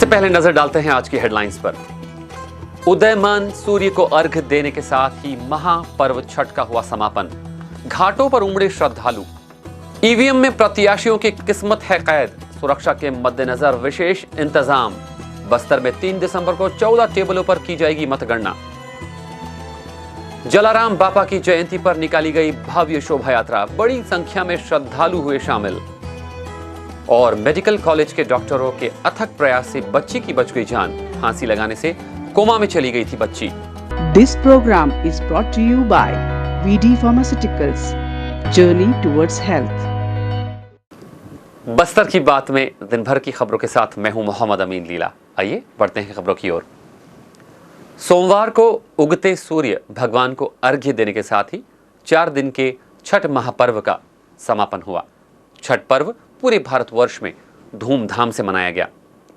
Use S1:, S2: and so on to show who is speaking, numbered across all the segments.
S1: सबसे पहले नजर डालते हैं आज की हेडलाइंस पर। उदयमान सूर्य को अर्घ्य देने के साथ ही महापर्व छठ का हुआ समापन। घाटों पर उमड़े श्रद्धालु। ईवीएम में प्रत्याशियों की किस्मत है कैद। सुरक्षा के मद्देनजर विशेष इंतजाम। बस्तर में 3 दिसंबर को 14 टेबलों पर की जाएगी मतगणना। जलाराम बापा की जयंती पर निकाली गई भव्य शोभा यात्रा। बड़ी संख्या में श्रद्धालु हुए शामिल। और मेडिकल कॉलेज के डॉक्टरों के अथक प्रयास से बच्ची की बच गई जान। फांसी लगाने से कोमा में चली गई थी बच्ची।
S2: This program is brought to you by VD Pharmaceuticals. Journey towards health.
S1: Bastar की बात में दिन भर की खबरों के साथ मैं हूं मोहम्मद अमीन लीला। आइए बढ़ते हैं खबरों की ओर। सोमवार को उगते सूर्य भगवान को अर्घ्य देने के साथ ही 4 दिन के छठ महापर्व का समापन हुआ। छठ पर्व पूरे भारतवर्ष में धूमधाम से मनाया गया।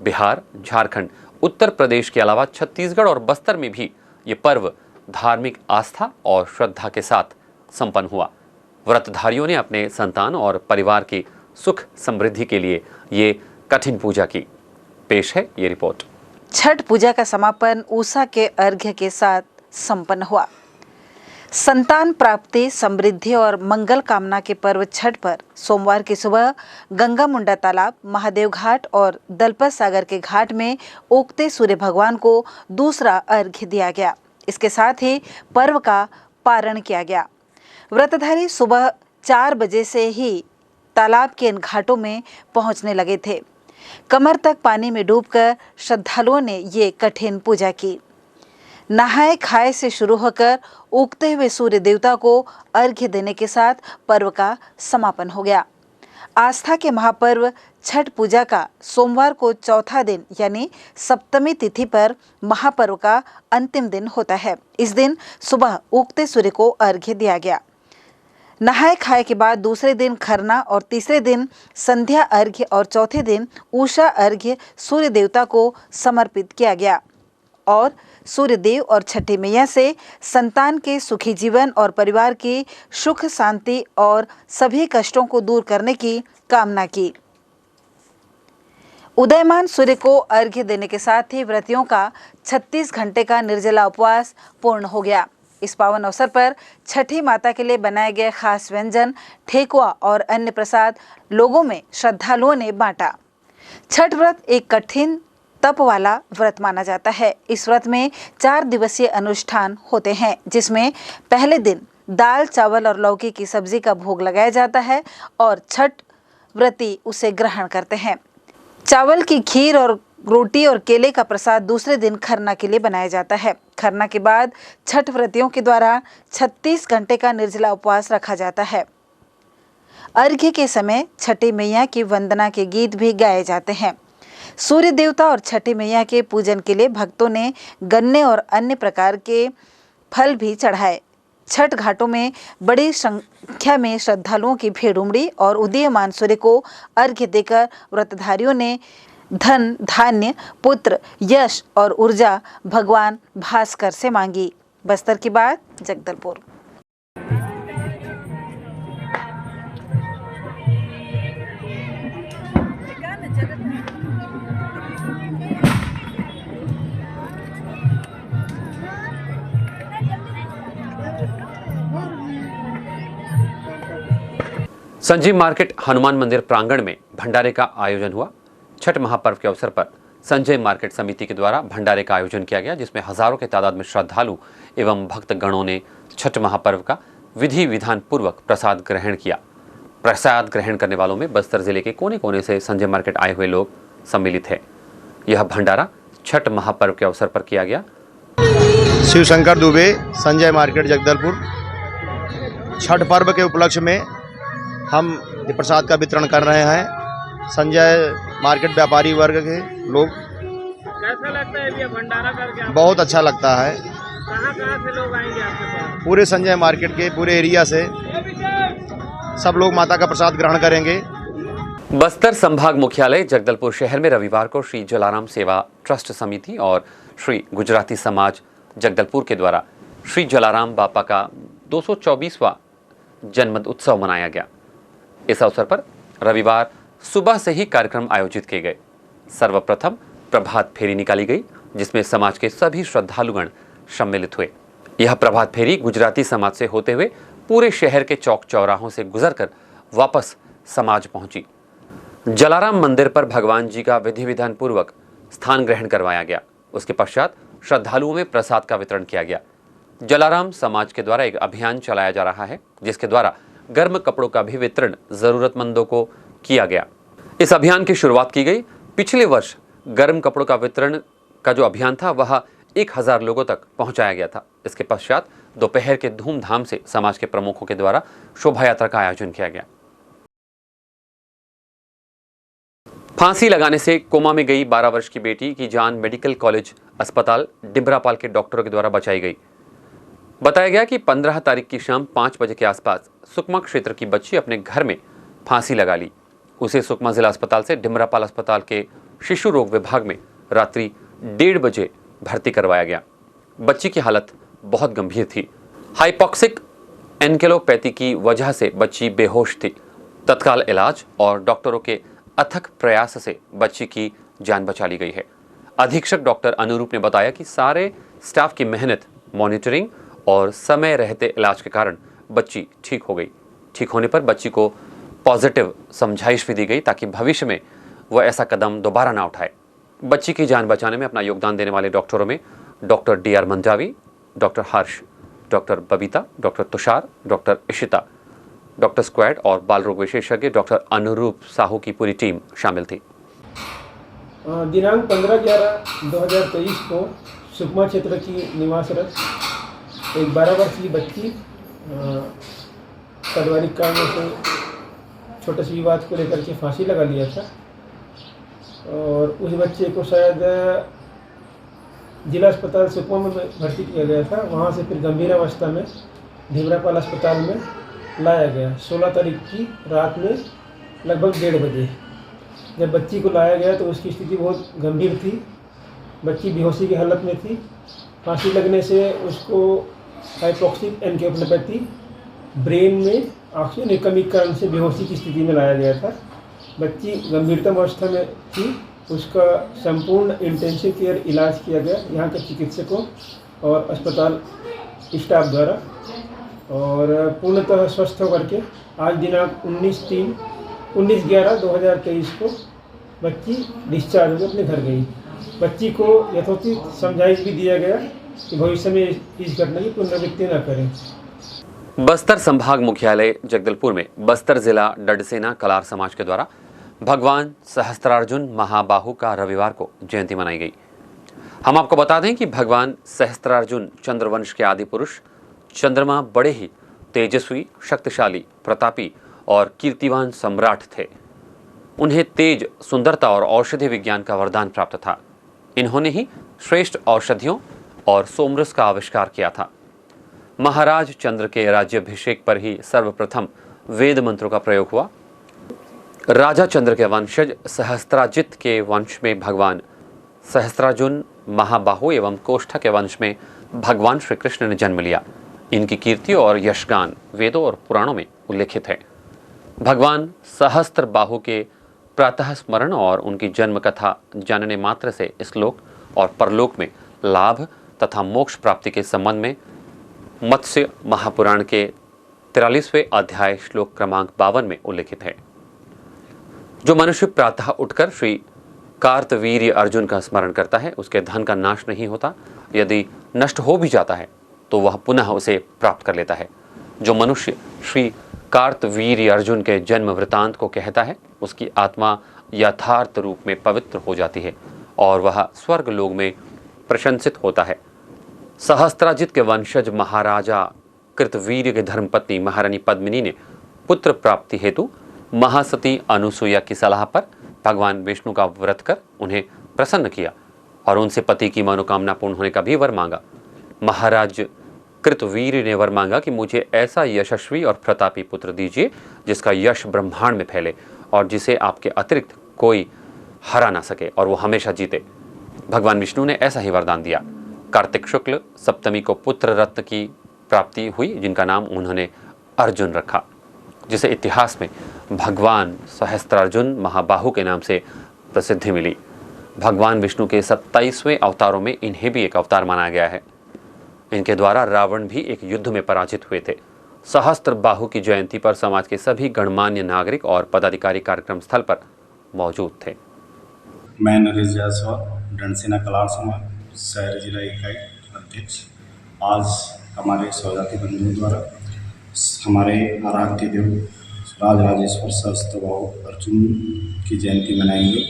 S1: बिहार, झारखंड, उत्तर प्रदेश के अलावा छत्तीसगढ़ और बस्तर में भी ये पर्व धार्मिक आस्था और श्रद्धा के साथ संपन्न हुआ। व्रतधारियों ने अपने संतान और परिवार की सुख समृद्धि के लिए ये कठिन पूजा की। पेश है ये रिपोर्ट।
S3: छठ पूजा का समापन ऊषा के अर्घ्य के साथ संपन्न हुआ। संतान प्राप्ति, समृद्धि और मंगल कामना के पर्व छठ पर सोमवार की सुबह गंगा मुंडा तालाब, महादेव घाट और दलपत सागर के घाट में उगते सूर्य भगवान को दूसरा अर्घ्य दिया गया। इसके साथ ही पर्व का पारण किया गया। व्रतधारी सुबह 4 बजे से ही तालाब के इन घाटों में पहुंचने लगे थे। कमर तक पानी में डूबकर श्रद्धालुओं ने ये कठिन पूजा की। नहाए खाए से शुरू होकर उगते हुए सूर्य देवता को अर्घ्य देने के साथ पर्व का समापन हो गया। आस्था के महापर्व छठ पूजा का सोमवार को चौथा दिन यानी सप्तमी तिथि पर महापर्व का अंतिम दिन होता है। इस दिन सुबह उगते सूर्य को अर्घ्य दिया गया। नहाए खाए के बाद दूसरे दिन खरना और तीसरे दिन संध्या अर्घ्य और चौथे दिन उषा अर्घ्य सूर्य देवता को समर्पित किया गया और सूर्य देव और छठी मैया से संतान के सुखी जीवन और परिवार की सुख शांति और सभी कष्टों को दूर करने की कामना की। उदयमान सूर्य को अर्घ्य देने के साथ ही व्रतियों का 36 घंटे का निर्जला उपवास पूर्ण हो गया। इस पावन अवसर पर छठी माता के लिए बनाए गए खास व्यंजन, ठेकुआ और अन्य प्रसाद लोगों में श्रद्धालुओं ने बांटा। छठ व्रत एक कठिन तप वाला व्रत माना जाता है। इस व्रत में 4 दिवसीय अनुष्ठान होते हैं, जिसमें पहले दिन दाल, चावल और लौकी की सब्जी का भोग लगाया जाता है और छठ व्रती उसे ग्रहण करते हैं। चावल की खीर और रोटी और केले का प्रसाद दूसरे दिन खरना के लिए बनाया जाता है। खरना के बाद छठ व्रतियों के द्वारा 36 घंटे का निर्जला उपवास रखा जाता है। अर्घ्य के समय छठी मैया की वंदना के गीत भी गाए जाते हैं। सूर्य देवता और छठी मैया के पूजन के लिए भक्तों ने गन्ने और अन्य प्रकार के फल भी चढ़ाए। छठ घाटों में बड़ी संख्या में श्रद्धालुओं की भीड़ उमड़ी और उदीयमान सूर्य को अर्घ्य देकर व्रतधारियों ने धन, धान्य, पुत्र, यश और ऊर्जा भगवान भास्कर से मांगी। बस्तर की बात, जगदलपुर।
S1: संजीव मार्केट हनुमान मंदिर प्रांगण में भंडारे का आयोजन हुआ। छठ महापर्व के अवसर पर संजय मार्केट समिति के द्वारा भंडारे का आयोजन किया गया, जिसमें हजारों के तादाद में श्रद्धालु एवं भक्तगणों ने छठ महापर्व का विधि विधान पूर्वक प्रसाद ग्रहण किया। प्रसाद ग्रहण करने वालों में बस्तर जिले के कोने कोने से संजय मार्केट आए हुए लोग सम्मिलित है। यह भंडारा छठ महापर्व के अवसर पर किया गया।
S4: शिव शंकर दुबे, संजय मार्केट, जगदलपुर। छठ पर्व के उपलक्ष्य में हम ये प्रसाद का वितरण कर रहे हैं। संजय मार्केट व्यापारी वर्ग के लोग।
S5: कैसा लगता है ये भंडारा करके?
S4: बहुत अच्छा लगता है।
S5: कहाँ से लोग आएंगे आपके पास?
S4: पूरे संजय मार्केट के पूरे एरिया से सब लोग माता का प्रसाद ग्रहण करेंगे।
S1: बस्तर संभाग मुख्यालय जगदलपुर शहर में रविवार को श्री जलाराम सेवा ट्रस्ट समिति और श्री गुजराती समाज जगदलपुर के द्वारा श्री जलाराम बापा का 224वां जन्म उत्सव मनाया गया। इस अवसर पर रविवार सुबह से ही कार्यक्रम आयोजित किए गए। सर्वप्रथम प्रभात फेरी निकाली गई, जिसमें समाज के सभी श्रद्धालुगण सम्मिलित हुए। यह प्रभात फेरी गुजराती समाज से होते हुए पूरे शहर के चौक चौराहों से गुजरकर वापस समाज पहुंची। जलाराम मंदिर पर भगवान जी का विधि विधान पूर्वक स्थान ग्रहण करवाया गया। उसके पश्चात श्रद्धालुओं में प्रसाद का वितरण किया गया। जलाराम समाज के द्वारा एक अभियान चलाया जा रहा है, जिसके द्वारा गर्म कपड़ों का भी वितरण जरूरतमंदों को किया गया। इस अभियान की शुरुआत की गई। पिछले वर्ष गर्म कपड़ों का वितरण का जो अभियान था वह 1000 लोगों तक पहुंचाया गया था। इसके पश्चात दोपहर के धूमधाम से समाज के प्रमुखों के द्वारा शोभा यात्रा का आयोजन किया गया। फांसी लगाने से कोमा में गई 12 वर्ष की बेटी की जान मेडिकल कॉलेज अस्पताल डिमरापाल के डॉक्टरों के द्वारा बचाई गई। बताया गया कि 15 तारीख की शाम 5 बजे के आसपास सुकमा क्षेत्र की बच्ची अपने घर में फांसी लगा ली। उसे सुकमा जिला अस्पताल से डिमरापाल अस्पताल के शिशु रोग विभाग में रात्रि 1:30 बजे भर्ती करवाया गया। बच्ची की हालत बहुत गंभीर थी। हाइपॉक्सिक एनकेलोपैथी की वजह से बच्ची बेहोश थी। तत्काल इलाज और डॉक्टरों के अथक प्रयास से बच्ची की जान बचा ली गई है। अधीक्षक डॉक्टर अनुरूप ने बताया कि सारे स्टाफ की मेहनत, मॉनिटरिंग और समय रहते इलाज के कारण बच्ची ठीक हो गई। ठीक होने पर बच्ची को पॉजिटिव समझाइश भी दी गई ताकि भविष्य में वह ऐसा कदम दोबारा ना उठाए। बच्ची की जान बचाने में अपना योगदान देने वाले डॉक्टरों में doctor DR Manjavi, doctor Harsh, doctor Babita, doctor Tushar, doctor Ishita, doctor squad और बाल रोग विशेषज्ञ डॉक्टर अनुरूप साहू की पूरी टीम शामिल थी।
S6: दिनांक 15/11/2023 को सुकमा क्षेत्र की निवासरत एक 12 वर्षीय बच्ची पारिवारिक कारणों से छोटे से विवाद को लेकर के फांसी लगा लिया था और उस बच्चे को शायद जिला अस्पताल सुकमा में भर्ती किया गया था। वहाँ से फिर गंभीर अवस्था में डिमरापाल अस्पताल में लाया गया। 16 तारीख की रात में लगभग 1:30 बजे जब बच्ची को लाया गया तो उसकी स्थिति बहुत गंभीर थी। बच्ची बेहोशी की हालत में थी। फांसी लगने से उसको हाइपॉक्सिक एनकेलोपैथी ब्रेन में ऑक्सीजन की कमी के कारण से बेहोशी की स्थिति में लाया गया था। बच्ची गंभीरतम अवस्था में थी। उसका संपूर्ण इंटेंसिव केयर इलाज किया गया यहाँ के चिकित्सकों और अस्पताल स्टाफ द्वारा और पूर्णतः स्वस्थ होकर के आज दिनांक 19/11/2023 को बच्ची डिस्चार्ज होकर अपने घर गई। बच्ची को यथोचित समझाइश भी दिया गया कि भविष्य में इस घटना की पुनरावृत्ति न करें।
S1: बस्तर संभाग मुख्यालय जगदलपुर में बस्तर जिला डडसेना कलार समाज के द्वारा भगवान सहस्त्रार्जुन महाबाहु का रविवार को जयंती मनाई गई। हम आपको बता दें कि भगवान सहस्त्रार्जुन चंद्रवंश के आदि पुरुष चंद्रमा बड़े ही तेजस्वी, शक्तिशाली, प्रतापी और कीर्तिवान सम्राट थे। उन्हें तेज, सुंदरता और औषधि विज्ञान का वरदान प्राप्त था। इन्होंने ही श्रेष्ठ औषधियों और सोमरस का आविष्कार किया था। महाराज चंद्र के राज्याभिषेक पर ही सर्वप्रथम वेद मंत्रों का प्रयोग हुआ। राजा चंद्र के वंशज सहस्त्राजित के वंश में भगवान सहस्त्रार्जुन महाबाहु एवं कोष्ठा के वंश में भगवान श्री कृष्ण ने जन्म लिया। इनकी कीर्ति और यशगान वेदों और पुराणों में उल्लेखित है। भगवान सहस्त्र बाहु के प्रातः स्मरण और उनकी जन्म कथा जानने मात्र से इस लोक और परलोक में लाभ तथा मोक्ष प्राप्ति के संबंध में मत्स्य महापुराण के 43वें अध्याय श्लोक क्रमांक 52 में उल्लेखित है। जो मनुष्य प्रातः उठकर श्री कार्तवीर्य अर्जुन का स्मरण करता है उसके धन का नाश नहीं होता। यदि नष्ट हो भी जाता है तो वह पुनः उसे प्राप्त कर लेता है। जो मनुष्य श्री कार्तवीर्य अर्जुन के जन्म वृतांत को कहता है उसकी आत्मा यथार्थ रूप में पवित्र हो जाती है और वह स्वर्ग लोक में प्रशंसित होता है। सहस्त्राजित के वंशज महाराजा कृतवीर्य के धर्मपत्नी महारानी पद्मिनी ने पुत्र प्राप्ति हेतु महासती अनुसुईया की सलाह पर भगवान विष्णु का व्रत कर उन्हें प्रसन्न किया और उनसे पति की मनोकामना पूर्ण होने का भी वर मांगा। महाराज कृतवीर्य ने वर मांगा कि मुझे ऐसा यशस्वी और प्रतापी पुत्र दीजिए जिसका यश ब्रह्मांड में फैले और जिसे आपके अतिरिक्त कोई हरा ना सके और वो हमेशा जीते। भगवान विष्णु ने ऐसा ही वरदान दिया। कार्तिक शुक्ल सप्तमी को पुत्र रत्न की प्राप्ति हुई जिनका नाम उन्होंने अर्जुन रखा, जिसे इतिहास में भगवान सहस्त्रार्जुन महाबाहु के नाम से प्रसिद्धि मिली। भगवान विष्णु के 27वें अवतारों में इन्हें भी एक अवतार माना गया है। इनके द्वारा रावण भी एक युद्ध में पराजित हुए थे। सहस्त्र बाहु की जयंती पर समाज के सभी गणमान्य नागरिक और पदाधिकारी कार्यक्रम स्थल पर मौजूद थे।
S7: मैं नरेश जायसवाल, डंडसेना कलार समाज शहर जिला इकाई अध्यक्ष। आज हमारे स्वजाति बंधुओं द्वारा हमारे आराध्य देव राजराजेश्वर सहस्त्रबाहु अर्जुन की जयंती मनाई गई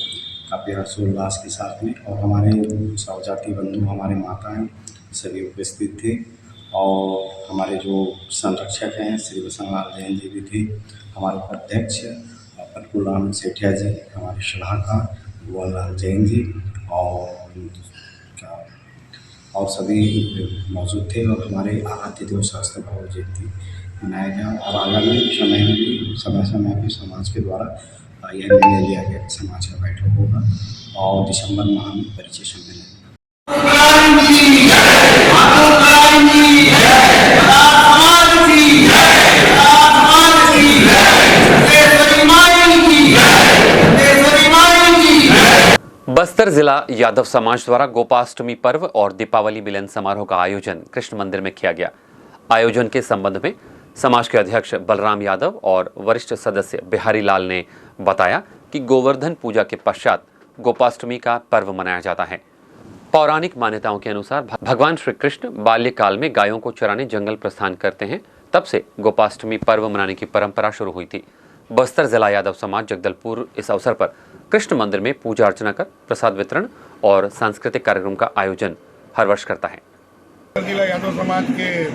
S7: काफ़ी हर्षोल्लास के साथ में, और हमारे स्वजाति बंधु हमारे माताएं सभी उपस्थित थे, और हमारे जो संरक्षक हैं श्री वसंतलाल जैन जी भी थे, हमारे अध्यक्ष प्रफुल्ल सेठिया जी, हमारे सलाहकार भुवनलाल जैन जी और सभी मौजूद थे, और हमारे आराध्य देव सहस्त्रबाहु जयंती मनाया गया। और आगामी समय में भी समय समय पर समाज के द्वारा यह निर्णय लिया गया कि समाज का बैठक होगा और दिसंबर माह में परिचय सम्मेलन।
S1: बस्तर जिला यादव समाज द्वारा गोपाष्टमी पर्व और दीपावली मिलन समारोह का आयोजन कृष्ण मंदिर में किया गया। आयोजन के संबंध में समाज के अध्यक्ष बलराम यादव और वरिष्ठ सदस्य बिहारी लाल ने बताया कि गोवर्धन पूजा के पश्चात गोपाष्टमी का पर्व मनाया जाता है। पौराणिक मान्यताओं के अनुसार भगवान श्री कृष्ण बाल्यकाल में गायों को चराने जंगल प्रस्थान करते हैं, तब से गोपाष्टमी पर्व मनाने की परंपरा शुरू हुई थी। बस्तर जिला यादव समाज जगदलपुर इस अवसर पर कृष्ण मंदिर में पूजा अर्चना कर प्रसाद वितरण और सांस्कृतिक कार्यक्रम का आयोजन हर वर्ष करता है।
S8: जिला यादव समाज के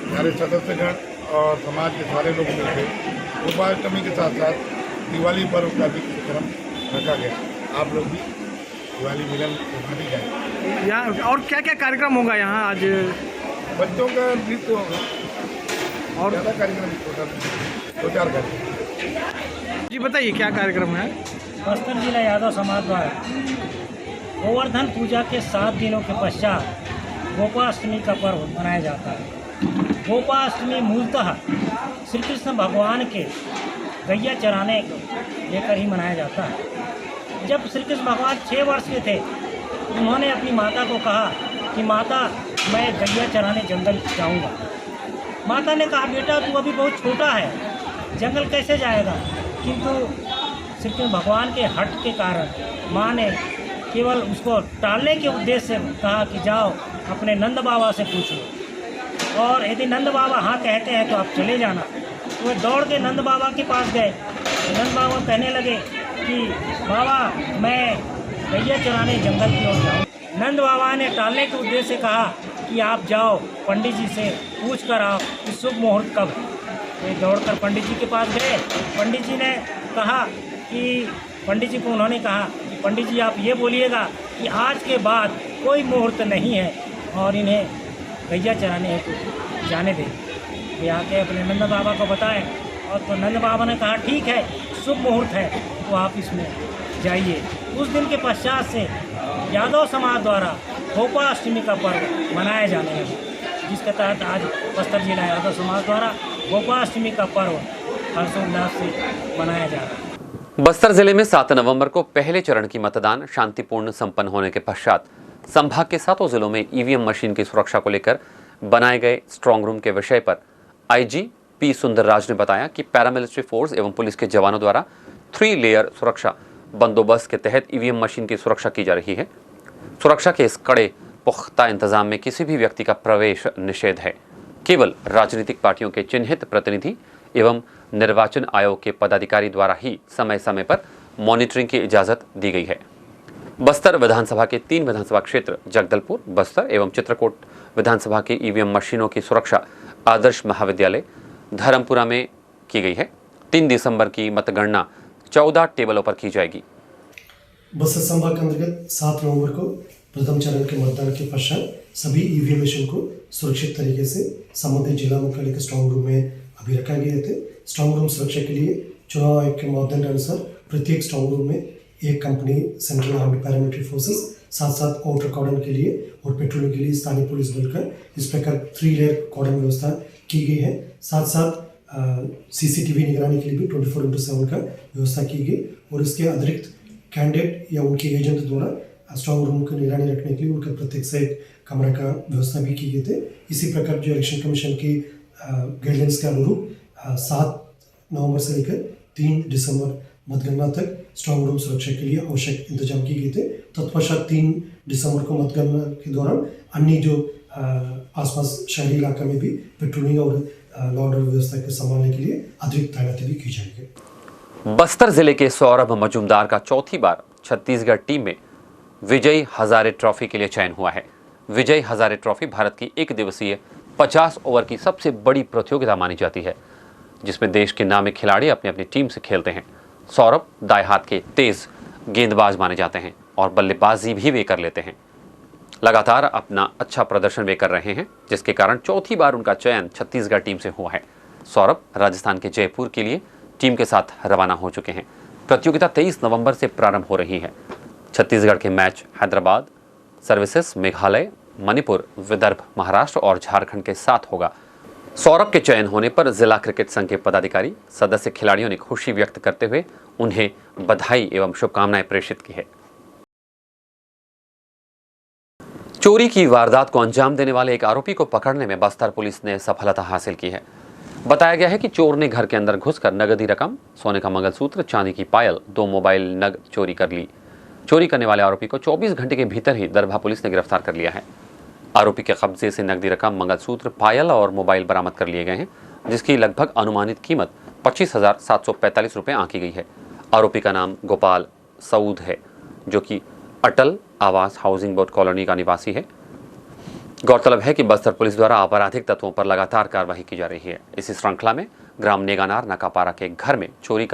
S8: सारे सदस्यगण और समाज के सारे लोग मिलकर गोपाष्टमी के साथ साथ दिवाली पर्व का भी कार्यक्रम रखा गया। आप लोग भी दिवाली मिलन भी जाए।
S5: यहाँ और क्या क्या कार्यक्रम होगा यहाँ आज?
S8: बच्चों का नृत्य होगा और ज़्यादा कार्यक्रम 2-4 कार्यक्रम।
S5: जी बताइए क्या कार्यक्रम है?
S9: बस्तर जिला यादव समाज द्वारा गोवर्धन पूजा के 7 दिनों के पश्चात गोपाष्टमी का पर्व मनाया जाता है। गोपाष्टमी मूलतः श्री कृष्ण भगवान के गैया चराने लेकर ही मनाया जाता है। जब श्री कृष्ण भगवान 6 वर्ष के थे, उन्होंने अपनी माता को कहा कि माता मैं गैया चराने जंगल जाऊंगा। माता ने कहा बेटा तू अभी बहुत छोटा है, जंगल कैसे जाएगा? किंतु श्री कृष्ण भगवान के हट के कारण माँ ने केवल उसको टालने के उद्देश्य से कहा कि जाओ अपने नंद बाबा से पूछ लो, और यदि नंद बाबा हाँ कहते हैं तो आप चले जाना। तो वे दौड़ के नंद बाबा के पास गए। नंद बाबा कहने लगे कि बाबा मैं गैया चराने जंगल की ओर जाऊँ। नंद बाबा ने टालने के उद्देश्य से कहा कि आप जाओ पंडित जी से पूछ कर आओ कि शुभ मुहूर्त कब है। वे दौड़कर पंडित जी के पास गए। पंडित जी ने कहा कि पंडित जी को उन्होंने कहा कि पंडित जी आप ये बोलिएगा कि आज के बाद कोई मुहूर्त नहीं है और इन्हें गैया चराने हेतु जाने दें। वे आके अपने नंद बाबा को बताएं, और तो नंद बाबा ने कहा ठीक है शुभ मुहूर्त है तो आप इसमें जाइए। उस दिन के पश्चात से यादव समाज द्वारा गोपाष्टमी का पर्व मनाया जाने लगा, जिसके तहत आज बस्तर जिला यादव समाज द्वारा गोपाष्टमी का पर्व हर्षोल्लास से मनाया जा रहा है।
S1: बस्तर जिले में 7 नवंबर को पहले चरण की मतदान शांतिपूर्ण संपन्न होने के पश्चात संभाग के 7 जिलों में ईवीएम मशीन की सुरक्षा को लेकर बनाए गए स्ट्रांग रूम के विषय पर आईजी पी सुंदरराज ने बताया कि पैरामिलिट्री फोर्स एवं पुलिस के जवानों द्वारा 3 लेयर सुरक्षा बंदोबस्त के तहत ईवीएम मशीन की सुरक्षा की जा रही है। सुरक्षा के इस कड़े पुख्ता इंतजाम में किसी भी व्यक्ति का प्रवेश निषेध है। केवल राजनीतिक पार्टियों के चिन्हित प्रतिनिधि एवं निर्वाचन आयोग के पदाधिकारी द्वारा ही समय समय पर मॉनिटरिंग की इजाजत दी गई है। बस्तर विधानसभा के 3 विधानसभा क्षेत्र जगदलपुर, बस्तर एवं चित्रकूट विधानसभा की ईवीएम मशीनों की सुरक्षा आदर्श महाविद्यालय धर्मपुरा में की गई है। 3 दिसंबर की मतगणना 14 टेबलों पर की जाएगी।
S10: बस्तर संभाग के अंतर्गत 7 नवंबर को प्रथम चरण के मतदान के पश्चात सभी ईवीएम मशीन को सुरक्षित तरीके से संबंधित जिला मुख्यालय के स्ट्रांग रूम में अभी रखा गए थे। स्ट्रांग रूम सुरक्षा के लिए चुनाव आयोग के मापदंड अनुसार प्रत्येक स्ट्रांग रूम में एक company central armed paramilitary forces, साथ साथ आउटर कॉर्डन के लिए और पेट्रोलिंग के लिए स्थानीय पुलिस बल का इस प्रकार 3 लेयर कॉर्डन व्यवस्था की गई है। साथ साथ सीसीटीवी निगरानी के लिए भी 24/7 का व्यवस्था की गई, और इसके अतिरिक्त कैंडिडेट या उनके एजेंट द्वारा स्ट्रांग रूम की निगरानी रखने के लिए उनका प्रत्येक से एक कमरे का व्यवस्था भी की गई थी। इसी प्रकार जो इलेक्शन कमीशन की गाइडलाइंस के अनुरूप 7 नवंबर से लेकर 3 दिसंबर मतगणना तक स्ट्रांग रूम सुरक्षा के लिए आवश्यक इंतजाम किए गए थे। तत्पश्चात 3 दिसंबर को मतगणना के दौरान अन्य जो आसपास शहरी इलाका में भी पेट्रोलिंग और लॉ ऑर्डर व्यवस्था को संभालने के लिए अतिरिक्त तैनाती भी की जाएगी।
S1: बस्तर जिले के सौरभ मजूमदार का चौथी बार छत्तीसगढ़ टीम में विजय हजारे ट्रॉफी के लिए चयन हुआ है। विजय हजारे ट्रॉफी भारत की एक दिवसीय 50 ओवर की सबसे बड़ी प्रतियोगिता मानी जाती है, जिसमें देश के नामी खिलाड़ी अपनी अपनी टीम से खेलते हैं। सौरभ दाएं हाथ के तेज गेंदबाज माने जाते हैं और बल्लेबाजी भी वे कर लेते हैं। लगातार अपना अच्छा प्रदर्शन वे कर रहे हैं, जिसके कारण चौथी बार उनका चयन छत्तीसगढ़ टीम से हुआ है। सौरभ राजस्थान के जयपुर के लिए टीम के साथ रवाना हो चुके हैं। प्रतियोगिता 23 नवंबर से प्रारंभ हो रही है। छत्तीसगढ़ के मैच हैदराबाद, सर्विसेज, मेघालय, मणिपुर, विदर्भ, महाराष्ट्र और झारखंड के साथ होगा। सौरभ के चयन होने पर जिला क्रिकेट संघ के पदाधिकारी, सदस्य खिलाड़ियों ने खुशी व्यक्त करते हुए उन्हें बधाई एवं शुभकामनाएं प्रेषित की है। चोरी की वारदात को अंजाम देने वाले एक आरोपी को पकड़ने में बस्तर पुलिस ने सफलता हासिल की है। बताया गया है कि चोर ने घर के अंदर घुसकर नगदी रकम, सोने का मंगलसूत्र, चांदी की पायल, 2 मोबाइल नग चोरी कर ली। चोरी करने वाले आरोपी को 24 घंटे के भीतर ही दरभा पुलिस ने गिरफ्तार कर लिया है। आरोपी के कब्जे से नगदी रकम, मंगलसूत्र, पायल और मोबाइल बरामद कर लिए गए हैं, जिसकी लगभग अनुमानित कीमत 25,745 रुपये आंकी गई है। आरोपी का नाम गोपाल सऊद है, जो कि अटल आवास हाउसिंग बोर्ड कॉलोनी का निवासी है। गौरतलब है कि बस्तर पुलिस द्वारा आपराधिक तत्वों पर लगातार कार्रवाई की जा रही है। इसी श्रृंखला में ग्राम नेगानार नकापारा के घर में चोरी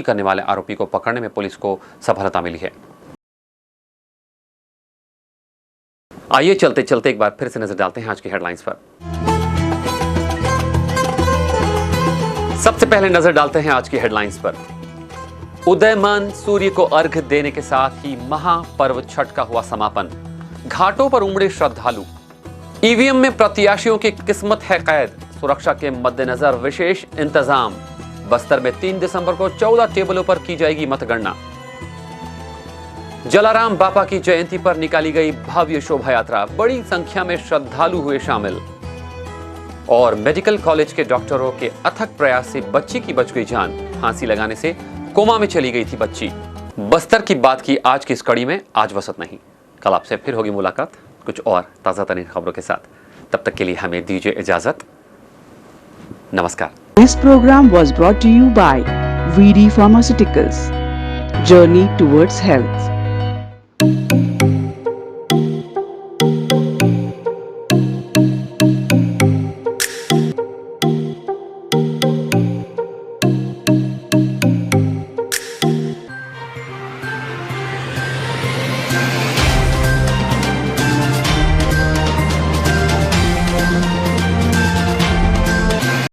S1: करने वाले आरोपी को पकड़ने में पुलिस को सफलता मिली है। आइए चलते चलते एक बार फिर से नजर डालते हैं आज की हेडलाइंस पर। सबसे पहले नजर डालते हैं आज की हेडलाइंस पर। उदयमान सूर्य को अर्घ्य देने के साथ ही महापर्व छठ का हुआ समापन। घाटों पर उमड़े श्रद्धालु। ईवीएम में प्रत्याशियों की किस्मत है कैद। सुरक्षा के मद्देनजर विशेष इंतजाम। बस्तर में 3 दिसंबर को 14 टेबलों पर की जाएगी मतगणना। जलाराम बापा की जयंती पर निकाली गई भव्य शोभा यात्रा। बड़ी संख्या में श्रद्धालु हुए शामिल। और मेडिकल कॉलेज के डॉक्टरों के अथक प्रयास से बच्ची की बच गई जान। फांसी लगाने से कोमा में चली गई थी बच्ची। बस्तर की बात की आज की इस कड़ी में आज वसत नहीं। कल आपसे फिर होगी मुलाकात कुछ और ताज़ा तरीन खबरों के साथ। तब तक के लिए हमें दीजिए इजाजत। नमस्कार।
S2: This program was brought to you by VD Pharmaceuticals. Journey towards health.